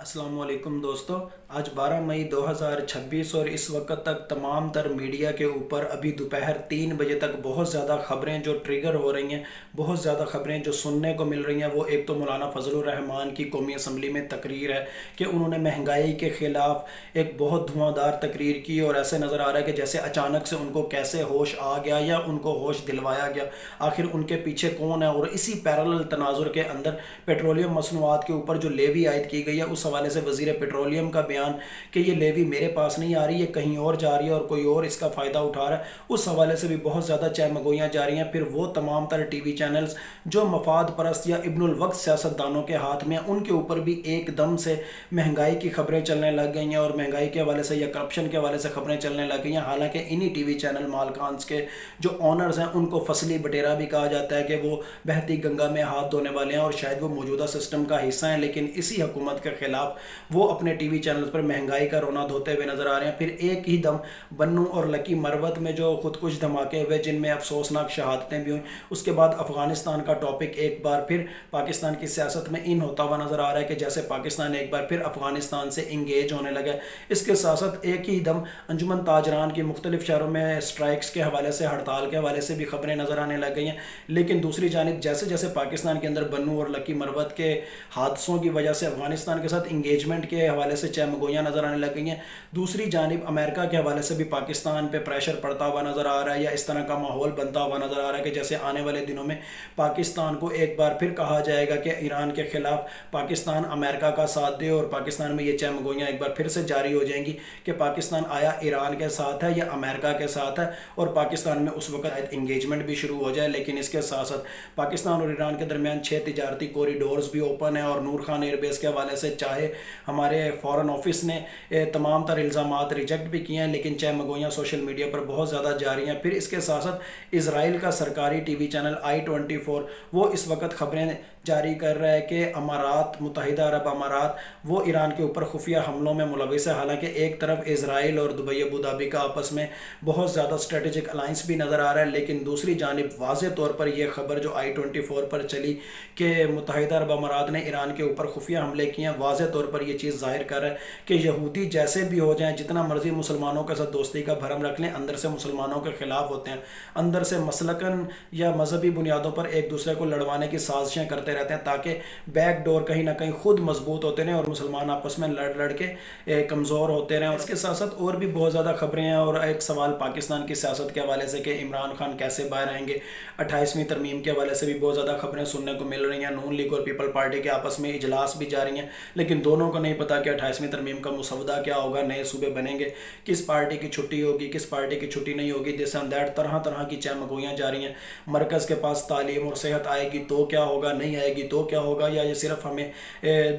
السلام علیکم دوستو، آج 12 مئی 2026 اور اس وقت تک تمام تر میڈیا کے اوپر ابھی دوپہر 3 بجے تک بہت زیادہ خبریں جو ٹریگر ہو رہی ہیں، بہت زیادہ خبریں جو سننے کو مل رہی ہیں، وہ ایک تو مولانا فضل الرحمان کی قومی اسمبلی میں تقریر ہے کہ انہوں نے مہنگائی کے خلاف ایک بہت دھواں دار تقریر کی، اور ایسے نظر آ رہا ہے کہ جیسے اچانک سے ان کو کیسے ہوش آ گیا یا ان کو ہوش دلوایا گیا، آخر ان کے پیچھے کون ہے۔ اور اسی پیرالل تناظر کے اندر پیٹرولیم مصنوعات کے اوپر جو لیوی عائد کی گئی ہے، اس حوالے سے وزیر پیٹرولیم کا بیان کہ یہ لیوی میرے پاس نہیں آ رہی، یہ کہیں اور جا رہی ہے اور کوئی اور اس کا فائدہ اٹھا رہا ہے، اس حوالے سے بھی بہت زیادہ چہمگوئیاں جاری ہیں۔ پھر وہ تمام تر ٹی وی چینلز جو مفاد پرست یا ابن الوقت سیاستدانوں کے ہاتھ میں ہیں، ان کے اوپر بھی ایک دم سے مہنگائی کی خبریں چلنے لگ گئی ہیں، اور مہنگائی کے حوالے سے یا کرپشن کے حوالے سے خبریں چلنے لگ گئی ہیں۔ حالانکہ انہی ٹی وی چینل مالکانز کے جو آنرز ہیں، ان کو فصلی بٹیرا بھی کہا جاتا ہے کہ وہ بہتی گنگا میں ہاتھ دھونے والے ہیں، اور شاید وہ موجودہ سسٹم کا حصہ ہیں، لیکن اسی حکومت کے خلاف وہ اپنے ٹی وی چینلز پر مہنگائی کا رونا دھوتے ہوئے نظر آ رہے ہیں۔ پھر ایک ہی دم بنو اور لکی مروت میں جو خودکش دھماکے ہوئے، جن میں افسوسناک شہادتیں بھی ہوئیں، اس کے بعد افغانستان کا ٹاپک ایک بار پھر پاکستان کی سیاست میں ان ہوتا ہوا نظر آ رہا ہے کہ جیسے پاکستان ایک بار پھر افغانستان سے انگیج ہونے لگا ہے۔ اس کے ساتھ ساتھ ایک ہی دم انجمن تاجران کی مختلف شہروں میں اسٹرائکس کے حوالے سے، ہڑتال کے حوالے سے بھی خبریں نظر آنے لگ گئی ہیں۔ لیکن دوسری جانب جیسے جیسے پاکستان کے اندر بنو اور لکی مروت کے حادثوں کی وجہ سے افغانستان کے ساتھ انگیجمنٹ کے حوالے سے چہمگوئیاں نظر آنے لگ گئی ہیں، دوسری جانب امریکہ کے حوالے سے بھی پاکستان پہ پریشر پڑتا ہوا نظر آ رہا ہے، یا اس طرح کا ماحول بنتا ہوا نظر آ رہا ہے کہ جیسے آنے والے دنوں میں پاکستان کو ایک بار پھر کہا جائے گا کہ ایران کے خلاف پاکستان امریکہ کا ساتھ دے، اور پاکستان میں یہ چہمگوئیاں ایک بار پھر سے جاری ہو جائیں گی کہ پاکستان آیا ایران کے ساتھ ہے یا امریکہ کے ساتھ ہے، اور پاکستان میں اس وقت انگیجمنٹ بھی شروع ہو جائے۔ لیکن اس کے ساتھ ساتھ پاکستان اور ایران کے درمیان 6 تجارتی کوریڈورز بھی اوپن ہیں، اور نور خان ایئر بیس کے حوالے سے چاہے ہمارے فارن آفس نے تمام تر الزامات ریجیکٹ بھی کیے ہیں، لیکن چہمگوئیاں سوشل میڈیا پر بہت زیادہ جاری ہیں۔ پھر اس کے ساتھ ساتھ اسرائیل کا سرکاری ٹی وی چینل I-24 وہ اس وقت خبریں جاری کر رہا ہے کہ امارات، متحدہ عرب امارات، وہ ایران کے اوپر خفیہ حملوں میں ملوث ہے۔ حالانکہ ایک طرف اسرائیل اور دبئی ابوظہبی کا آپس میں بہت زیادہ اسٹریٹجک الائنس بھی نظر آ رہا ہے، لیکن دوسری جانب واضح طور پر یہ خبر جو I-24 پر چلی کہ متحدہ عرب امارات نے ایران کے اوپر خفیہ حملے کیے ہیں، واضح طور پر یہ چیز ظاہر کر رہا ہے کہ یہودی جیسے بھی ہو جائیں، جتنا مرضی مسلمانوں کے ساتھ دوستی کا بھرم رکھ لیں، اندر سے مسلمانوں کے خلاف ہوتے ہیں، اندر سے مسلکن یا مذہبی بنیادوں پر ایک دوسرے کو لڑوانے کی سازشیں کرتے رہتے ہیں، تاکہ بیک ڈور کہیں نہ کہیں خود مضبوط ہوتے رہیں اور مسلمان آپس میں لڑ لڑ کے کمزور ہوتے رہیں۔ اس کے ساتھ ساتھ اور بھی بہت زیادہ خبریں ہیں، اور ایک سوال پاکستان کی سیاست کے حوالے سے کہ عمران خان کیسے باہر آئیں گے، 28ویں ترمیم کے حوالے سے بھی بہت زیادہ خبریں سننے کو مل رہی ہیں۔ نون لیگ اور پیپل پارٹی کے آپس میں اجلاس بھی جاری ہیں، لیکن دونوں کو نہیں پتا کہ 28ویں ترمیم کا مسودہ کیا ہوگا، نئے صوبے بنیں گے، کس پارٹی کی چھٹی ہوگی، کس پارٹی کی چھٹی نہیں ہوگی، دس اینڈ دیٹ طرح طرح کی چہمگوئیاں جاری ہیں۔ مرکز کے پاس تعلیم اور صحت آئے گی تو کیا ہوگا، نہیں آئے گی تو کیا ہوگا، یا یہ صرف ہمیں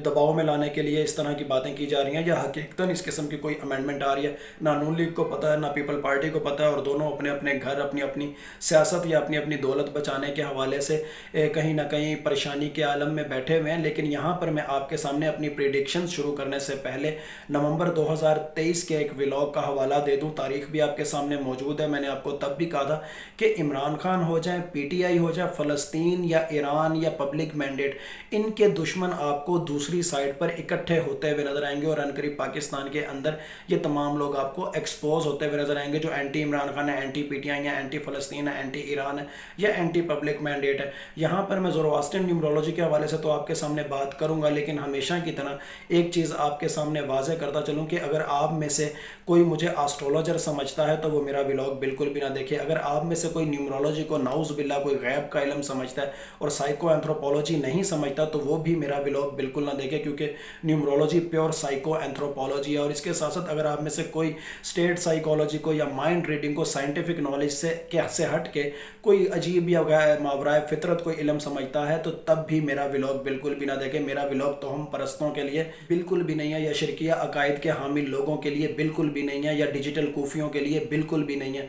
دباؤ میں لانے کے لیے اس طرح کی باتیں کی جا رہی ہیں، یا حقیقتاً اس قسم کی کوئی امینڈمنٹ آ رہی ہے۔ نہ نون لیگ کو پتہ ہے، نہ پیپل پارٹی کو پتہ ہے، اور دونوں اپنے اپنے گھر، اپنی اپنی سیاست یا اپنی اپنی دولت بچانے کے حوالے سے کہیں نہ کہیں پریشانی کے عالم میں بیٹھے ہوئے ہیں۔ لیکن یہاں پر میں آپ کے سامنے اپنی پریڈکشنز شروع کرنے سے پہلے نومبر 2023 کے ایک ولاگ کا حوالہ دے دوں، تاریخ بھی آپ کے سامنے موجود ہے۔ میں نے آپ کو تب بھی کہا تھا کہ عمران خان ہو جائیں، PTI ہو جائے، فلسطین یا ایران یا پبلک مینڈیٹ، ان کے دشمن آپ کو دوسری سائڈ پر اکٹھے ہوتے ہوئے نظر آئیں گے، اور عنقریب پاکستان کے اندر یہ تمام لوگ آپ کو ایکسپوز ہوتے ہوئے نظر آئیں گے، جو اینٹی عمران خان ہے، اینٹی PTI ہے، اینٹی فلسطین ہے، اینٹی ایران ہے، یا اینٹی پبلک مینڈیٹ ہے۔ یہاں پر میں زورواسٹن نیومرولوجی کے حوالے سے تو آپ کے سامنے بات کروں گا، لیکن ہمیشہ کی طرح ایک چیز آپ کے سامنے واضح کرتا چلوں کہ اگر آپ میں سے کوئی مجھے آسٹرولوجر سمجھتا ہے تو وہ میرا ولاگ بالکل بھی نہ دیکھے۔ اگر آپ میں سے کوئی نیومرولوجی کو نعوذ باللہ کوئی غیب کا علم سمجھتا ہے اور سائیکو اینتھروپولوجی نہیں سمجھتا تو وہ بھی میرا ولاگ بالکل نہ دیکھے، کیونکہ نیومرولوجی پیور سائیکو اینتھروپولوجی ہے۔ اور اس کے ساتھ ساتھ اگر آپ میں سے کوئی اسٹیٹ سائیکولوجی کو یا مائنڈ ریڈنگ کو سائنٹیفک نالج سے ہٹ کے کوئی عجیب یا ماورائے فطرت کوئی علم سمجھتا ہے تو تب بھی میرا ولاگ بالکل بھی نہ دیکھے۔ میرا ولاگ توہم پرستوں کے لیے بالکل بھی نہیں ہے، یا شرکیہ عقائد کے حامل لوگوں کے لیے بالکل بھی نہیں ہے، یا ڈیجیٹل کوفیوں کے لیے بالکل بھی نہیں ہے۔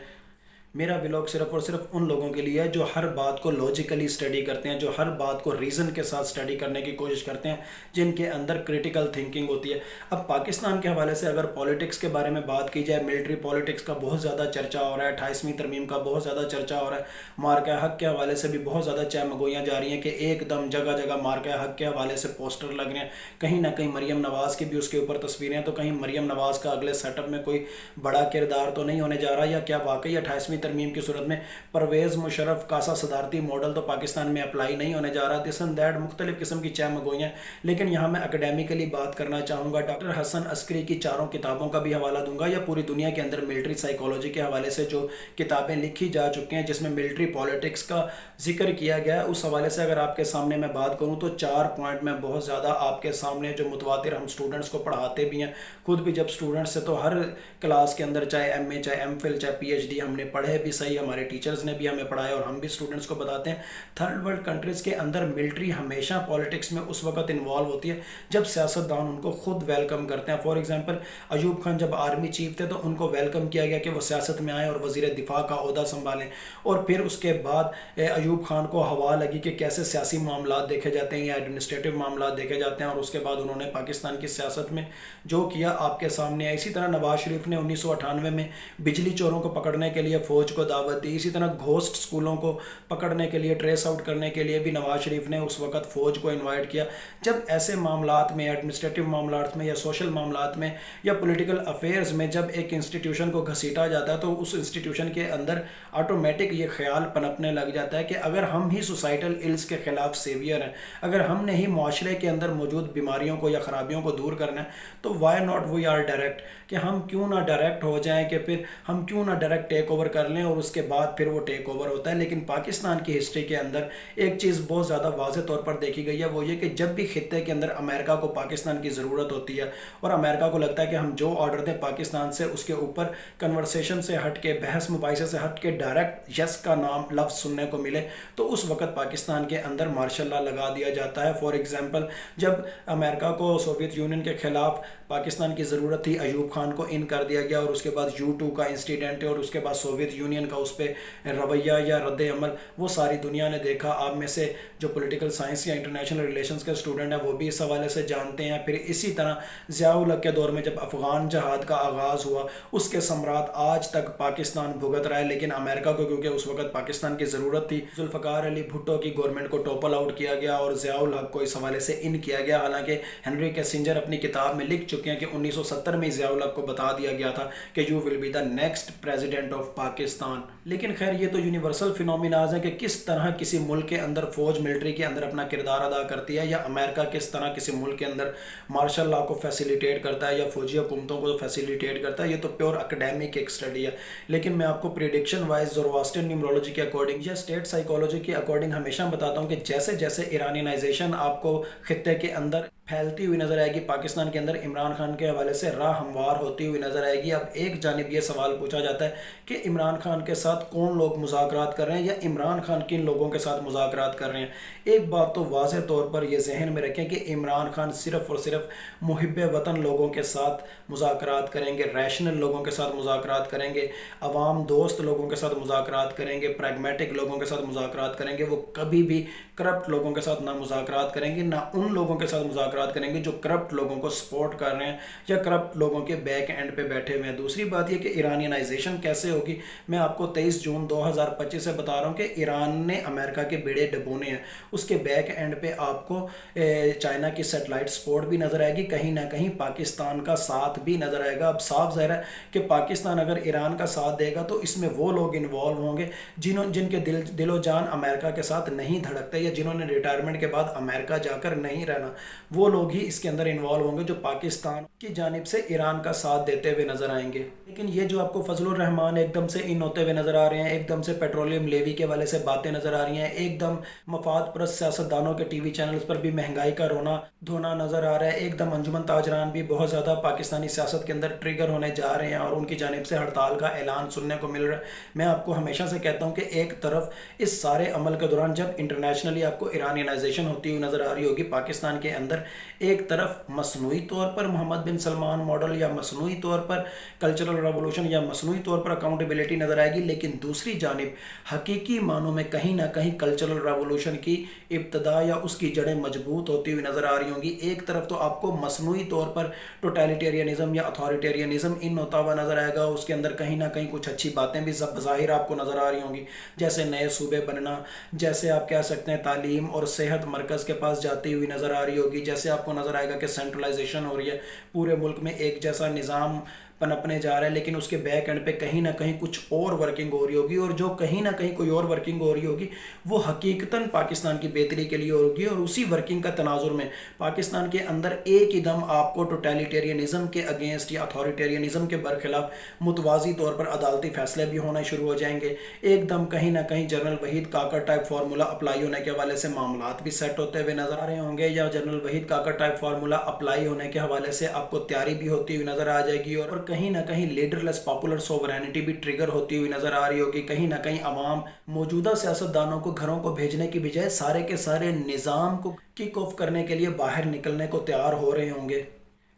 मेरा व्लॉग सिर्फ और सिर्फ उन लोगों के लिए है जो हर बात को लॉजिकली स्टडी करते हैं, जो हर बात को रीज़न के साथ स्टडी करने की कोशिश करते हैं, जिनके अंदर क्रिटिकल थिंकिंग होती है। अब पाकिस्तान के हवाले से अगर पॉलिटिक्स के बारे में बात की जाए, मिलिट्री पॉलिटिक्स का बहुत ज़्यादा चर्चा हो रहा है, 28वीं तरमीम का बहुत ज़्यादा चर्चा हो रहा है, मार्का हक के हवाले से भी बहुत ज़्यादा चहमगोइयाँ जा रही हैं कि एकदम जगह जगह मार्का हक के हवाले से पोस्टर लग रहे हैं, कहीं ना कहीं मरीम नवाज़ की भी उसके ऊपर तस्वीरें, तो कहीं मरीम नवाज़ का अगले सेटअप में कोई बड़ा किरदार तो नहीं होने जा रहा, या क्या वाकई 28वीं तरमीम की सूरत में परवेज़ मुशर्रफ का सा सदारती मॉडल तो पाकिस्तान में अप्लाई नहीं होने जा रहा। दिस एंड दैट मुख्तलिफ किस्म की चहमगोइयाँ। लेकिन यहाँ मैं एकेडमिकली बात करना चाहूँगा, डॉक्टर हसन अस्करी की चारों किताबों का भी हवाला दूंगा, या पूरी दुनिया के अंदर मिलिट्री साइकोलॉजी के हवाले से जो किताबें लिखी जा चुकी हैं जिसमें मिलिट्री पॉलिटिक्स का जिक्र किया गया है, उस हवाले से अगर आपके सामने मैं बात करूँ तो 4 पॉइंट मैं बहुत ज़्यादा आपके सामने जो मुतवातिर हम स्टूडेंट्स को पढ़ाते भी हैं, खुद भी जब स्टूडेंट्स से तो हर क्लास के अंदर चाहे MA चाहे MPhil चाहे PhD हमने पढ़े भी सही, हमारे टीचर्स ने भी हमें पढ़ाया और हम भी स्टूडेंट्स को बताते हैं। थर्ड वर्ल्ड कंट्रीज़ के अंदर मिलिट्री हमेशा पॉलिटिक्स में उस वक्त इन्वॉल्व होती है जब सियासतदान उनको खुद वेलकम करते हैं। फॉर एग्जांपल अयूब खान जब आर्मी चीफ थे तो उनको वेलकम किया गया कि वो सियासत में आए और वज़ीर दिफा का ओहदा संभालें, और फिर उसके बाद अयूब खान को हवा लगी कि कैसे सियासी मामला देखे जाते हैं या एडमिनिस्ट्रेटिव मामला देखे जाते हैं, और उसके बाद उन्होंने पाकिस्तान की सियासत में जो किया आपके सामने है। इसी तरह नवाज शरीफ ने 1998 में बिजली चोरों को पकड़ने के लिए फ़ौज को दावत दी। इसी तरह घोस्ट स्कूलों को पकड़ने के लिए, ट्रेस आउट करने के लिए भी नवाज शरीफ ने उस वक्त फ़ौज को इन्वाइट किया। जब ऐसे मामलात में, एडमिनिस्ट्रेटिव मामलात में या सोशल मामलात में या पॉलिटिकल अफेयर्स में जब एक इंस्टीट्यूशन को घसीटा जाता है तो उस इंस्टीट्यूशन के अंदर ऑटोमेटिक ये ख्याल पनपने लग जाता है कि अगर हम ही सोसाइटल इल्स के ख़िलाफ़ सेवियर हैं, अगर हमने ही माशरे के अंदर मौजूद बीमारियों को या ख़राबियों को दूर करना है, तो why not we are direct, कि हम क्यों ना डायरेक्ट हो जाएं, कि फिर हम क्यों ना डायरेक्ट टेक ओवर कर लें और उसके बाद फिर वो टेक ओवर होता है। लेकिन पाकिस्तान की हिस्ट्री के अंदर एक चीज़ बहुत ज़्यादा वाज़ेह तौर पर देखी गई है, वो ये कि जब भी खित्ते के अंदर अमेरिका को पाकिस्तान की ज़रूरत होती है और अमेरिका को लगता है कि हम जो ऑर्डर दें पाकिस्तान से उसके ऊपर कन्वर्सेशन से हट के, बहस मुबाहिसे से हट के डायरेक्ट यस का नाम लफ्ज़ सुनने को मिले, तो उस वक्त पाकिस्तान के अंदर मार्शल लॉ लगा दिया जाता है। फॉर एग्जांपल जब अमेरिका को सोवियत यूनियन के ख़िलाफ़ पाकिस्तान की ज़रूरत थी, अयूब खान को इन कर दिया गया, और उसके बाद U2 का इंसिडेंट है और उसके बाद सोवियत यूनियन का उस पर रवैया या रद्द अमल, वो सारी दुनिया ने देखा। आप में से जो पॉलिटिकल साइंस या इंटरनेशनल रिलेशंस के स्टूडेंट हैं वो भी इस हवाले से जानते हैं। फिर इसी तरह ज़िया-उल हक के दौर में जब अफ़गान जहाद का आगाज़ हुआ, उसके सम्राट आज तक पाकिस्तान भुगत रहा है, लेकिन अमेरिका को क्योंकि उस वक्त पाकिस्तान की ज़रूरत थी, जुल्फ़िकार अली भुट्टो की गवर्नमेंट को टॉपल आउट किया गया और ज़िया-उल हक को इस हवाले से इन किया गया। हालांकि हेनरी किसिंजर अपनी किताब में लिख चुके हैं कि 1970 में ज़िया-उल हक को बता दिया गया था कि you will be the next president of Pakistan. लेकिन खैर ये तो यूनिवर्सल फिनोमिनाज है कि किस तरह किसी मुल्क के अंदर फ़ौज मिलिट्री के अंदर अपना किरदार अदा करती है, या अमेरिका किस तरह किसी मुल्क के अंदर मार्शल लॉ को फैसिलिटेट करता है या फौजी हुकूमतों को फैसिलिटेट करता है। ये तो प्योर एकेडमिक एक स्टडी है, लेकिन मैं आपको प्रिडिक्शन वाइज ज़ोरोआस्ट्रियन न्यूमरोलॉजी के अकॉर्डिंग या स्टेट साइकोलॉजी के अकॉर्डिंग हमेशा बताता हूँ कि जैसे जैसे ईरानियनाइजेशन आपको खित्ते के अंदर फैलती हुई नज़र आएगी, पाकिस्तान के अंदर इमरान खान के हवाले से राह हमवार होती हुई नज़र आएगी। अब एक जानिब ये सवाल पूछा जाता है कि इमरान खान के साथ कौन लोग मुज़ाकरात कर रहे हैं या इमरान खान किन लोगों के साथ मुज़ाकरात कर रहे हैं। एक बात तो वाज़ेह तौर पर ये जहन में रखें कि इमरान खान सिर्फ़ और सिर्फ मुहिब वतन लोगों के साथ मुज़ाकरात करेंगे, रैशनल लोगों के साथ मुज़ाकरात करेंगे, अवाम दोस्त लोगों के साथ मुज़ाकरात करेंगे, प्रैग्मेटिक लोगों के साथ मुज़ाकरात करेंगे। वो कभी भी करप्ट लोगों के साथ ना मुज़ाकरात करेंगे, ना उन लोगों के साथ मुज़ाकरात करेंगे जो करप्ट लोगों को सपोर्ट कर रहे हैं या करप्ट लोगों के बैक एंड पे बैठे हुए हैं। दूसरी बात यह कि ईरानियनाइजेशन कैसे होगी, मैं आपको 23 जून 2025 से बता रहा हूँ कि ईरान ने अमेरिका के बेड़े डबोने हैं। उसके बैक एंड पे आपको चाइना की सैटेलाइट सपोर्ट भी नज़र आएगी, कहीं ना कहीं पाकिस्तान का साथ भी नज़र आएगा। अब साफ ज़ाहिर है कि पाकिस्तान अगर ईरान का साथ देगा तो इसमें वो लोग इन्वॉल्व होंगे जिनके दिलो जान अमेरिका के साथ नहीं धड़कते, या जिन्होंने रिटायरमेंट के बाद अमेरिका जाकर नहीं रहना, वो लोग ही इसके अंदर इन्वॉल्व होंगे जो पाकिस्तान की जानिब से ईरान का साथ देते हुए नजर आएंगे। लेकिन ये जो आपको फजलुर रहमान एकदम से इन होते हुए नजर आ रहे हैं, एकदम से पेट्रोलियम लेवी के वाले से बातें नजर आ रही हैं, एकदम मफाद परस्त सियासतदानों के टीवी चैनल्स पर भी महंगाई का रोना धोना नजर आ रहा है, एकदम अंजुमन ताजरान भी बहुत ज़्यादा पाकिस्तानी सियासत के अंदर ट्रिगर होने जा रहे हैं और उनकी जानिब से हड़ताल का ऐलान सुनने को मिल रहा है। मैं आपको हमेशा से कहता हूँ कि एक तरफ इस सारे अमल के दौरान जब इंटरनेशनली आपको ईरानियनाइजेशन होती हुई नजर आ रही होगी, पाकिस्तान के अंदर एक तरफ मसनूई तौर पर मोहम्मद बिन सलमान मॉडल या मसनूई तौर पर कल्चरल रेवोल्यूशन या मसनूई तौर पर अकाउंटेबिलिटी नज़र आएगी, लेकिन दूसरी जानिब हकीकी मानों में कहीं ना कहीं कल्चरल रेवोल्यूशन की इब्तदा या उसकी जड़ें मजबूत होती हुई नज़र आ रही होंगी। एक तरफ तो आपको मसनूई तौर पर टोटलिटेरियनिज्म या अथॉरिटेरियनिज्म इन होता हुआ नज़र आएगा, उसके अंदर कहीं ना कहीं कुछ अच्छी बातें भी ज़ाहिर आपको नज़र आ रही होंगी, जैसे नए सूबे बनना, जैसे आप कह सकते हैं तालीम और सेहत मरकज़ के पास जाती हुई नज़र आ रही होगी, जैसे आपको नज़र आएगा कि सेंट्रलाइजेशन हो रही है, पूरे मुल्क में एक जैसा निज़ाम पनपने जा रहा है, लेकिन उसके बैक एंड पे कहीं ना कहीं कुछ और वर्किंग हो रही होगी, और जो कहीं ना कहीं कोई और वर्किंग हो रही होगी वो हकीकतन पाकिस्तान की बेहतरी के लिए होगी। और उसी वर्किंग का तनाजुर में पाकिस्तान के अंदर एक ही दम आपको टोटलिटेरियनिज्म के अगेंस्ट या अथॉरिटेरियनिज्म के बरखिलाफ मुतवाज़ी तौर पर अदालती फैसले भी होना शुरू हो जाएंगे। एकदम कहीं ना कहीं जनरल वहीद काकर टाइप फार्मूला अप्लाई होने के हवाले से मामलात भी सेट होते हुए नज़र आ रहे होंगे, या जनरल वहीद काकर टाइप फार्मूला अप्लाई होने के हवाले से आपको तैयारी भी होती हुई नज़र आ जाएगी, और कहीं ना कहीं लीडरलेस पॉपुलर सोवरेनिटी भी ट्रिगर होती हुई नज़र आ रही होगी। कहीं ना कहीं अवाम मौजूदा सियासतदानों को घरों को भेजने की बजाय सारे के सारे निज़ाम को किक ऑफ करने के लिए बाहर निकलने को तैयार हो रहे होंगे।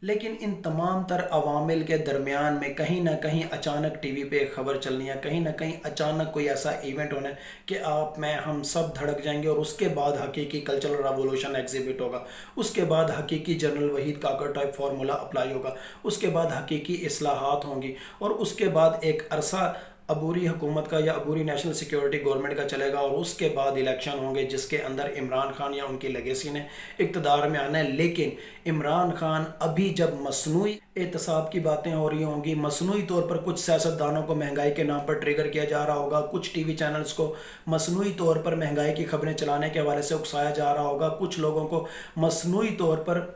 लेकिन इन तमाम तर अवामिल के दरमियान में कहीं ना कहीं अचानक टीवी पे एक ख़बर चलनी है, कहीं ना कहीं अचानक कोई ऐसा इवेंट होना है कि आप मैं हम सब धड़क जाएंगे, और उसके बाद हकीकी कल्चरल रेवोल्यूशन एग्जिबिट होगा, उसके बाद हकीकी जनरल वहीद काकर टाइप फार्मूला अप्लाई होगा, उसके बाद हकीकी इस्लाहात होंगी, और उसके बाद एक अरसा अबूरी हुकूमत का या अबूरी नेशनल सिक्योरिटी गवर्नमेंट का चलेगा, और उसके बाद इलेक्शन होंगे जिसके अंदर इमरान खान या उनकी लेगेसी ने इक़्तिदार में आना है। लेकिन इमरान खान अभी जब मसनूई एहतसाब की बातें हो रही होंगी, मसनूई तौर पर कुछ सियासतदानों को महंगाई के नाम पर ट्रिगर किया जा रहा होगा, कुछ टीवी चैनल्स को मसनूई तौर पर महंगाई की खबरें चलाने के हवाले से उकसाया जा रहा होगा, कुछ लोगों को मसनूई तौर पर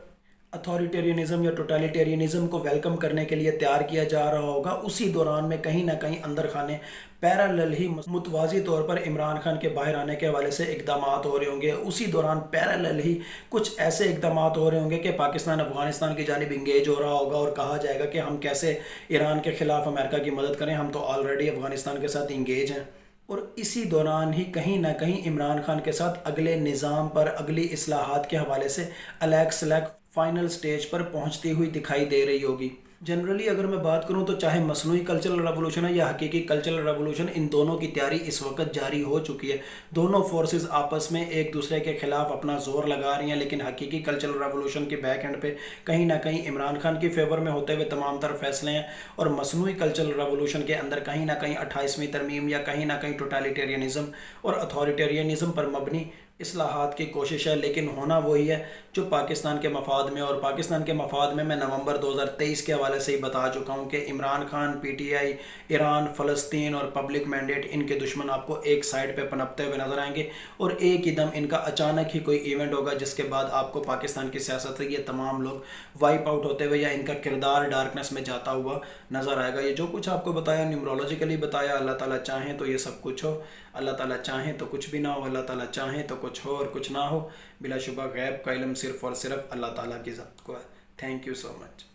अथॉरिटेरियनिज्म या टोटलिटेरियनिज्म को वेलकम करने के लिए तैयार किया जा रहा होगा, उसी दौरान में कहीं ना कहीं अंदर खाने पैरेलल ही मुतवाज़ी तौर पर इमरान खान के बाहर आने के हवाले से इकदाम हो रहे होंगे। उसी दौरान पैरेलल ही कुछ ऐसे इकदाम हो रहे होंगे कि पाकिस्तान अफगानिस्तान की जानिब इंगेज हो रहा होगा, और कहा जाएगा कि हम कैसे ईरान के ख़िलाफ़ अमेरिका की मदद करें, हम तो ऑलरेडी अफगानिस्तान के साथ इंगेज हैं। और इसी दौरान ही कहीं ना कहीं इमरान खान के साथ अगले निज़ाम पर, अगली इस्लाहात के हवाले से अलग सलग फाइनल स्टेज पर पहुंचती हुई दिखाई दे रही होगी। जनरली अगर मैं बात करूं तो चाहे मसनूई कल्चरल रेवोल्यूशन है या हकीकी कल्चरल रेवोल्यूशन, इन दोनों की तैयारी इस वक्त जारी हो चुकी है। दोनों फोर्सेस आपस में एक दूसरे के खिलाफ अपना जोर लगा रही हैं, लेकिन हकीकी कल्चरल रेवोल्यूशन के बैक एंड पे कहीं ना कहीं इमरान खान की फेवर में होते हुए तमाम तर फैसले हैं, और मसनूई कल्चरल रेवोल्यूशन के अंदर कहीं ना कहीं 28वीं तरमीम या कहीं ना कहीं टोटलिटेरियनिज्म और अथॉरिटेरियनिज्म पर मबनी इस्लाहात की कोशिश है। लेकिन होना वही है जो पाकिस्तान के मफाद में, और पाकिस्तान के मफाद में मैं नवंबर 2023 के हवाले से ही बता चुका हूँ कि इमरान खान, पीटीआई, ईरान, फ़लस्तीन और पब्लिक मैंडेट, इनके दुश्मन आपको एक साइड पे पनपते हुए नज़र आएंगे, और एक ही दम इनका अचानक ही कोई इवेंट होगा जिसके बाद आपको पाकिस्तान की सियासत से ये तमाम लोग वाइप आउट होते हुए या इनका किरदार डार्कनेस में जाता हुआ नज़र आएगा। ये जो कुछ आपको बताया न्यूमरोलॉजिकली बताया, अल्लाह ताला चाहें तो ये सब कुछ हो, अल्लाह ताला चाहें तो कुछ भी ना हो, अल्लाह ताला चाहें तो कुछ हो और कुछ ना हो। बिलाशुबा गैब का इल्म सिर्फ़ और सिर्फ अल्लाह ताला की ज़ात को है। Thank you so much.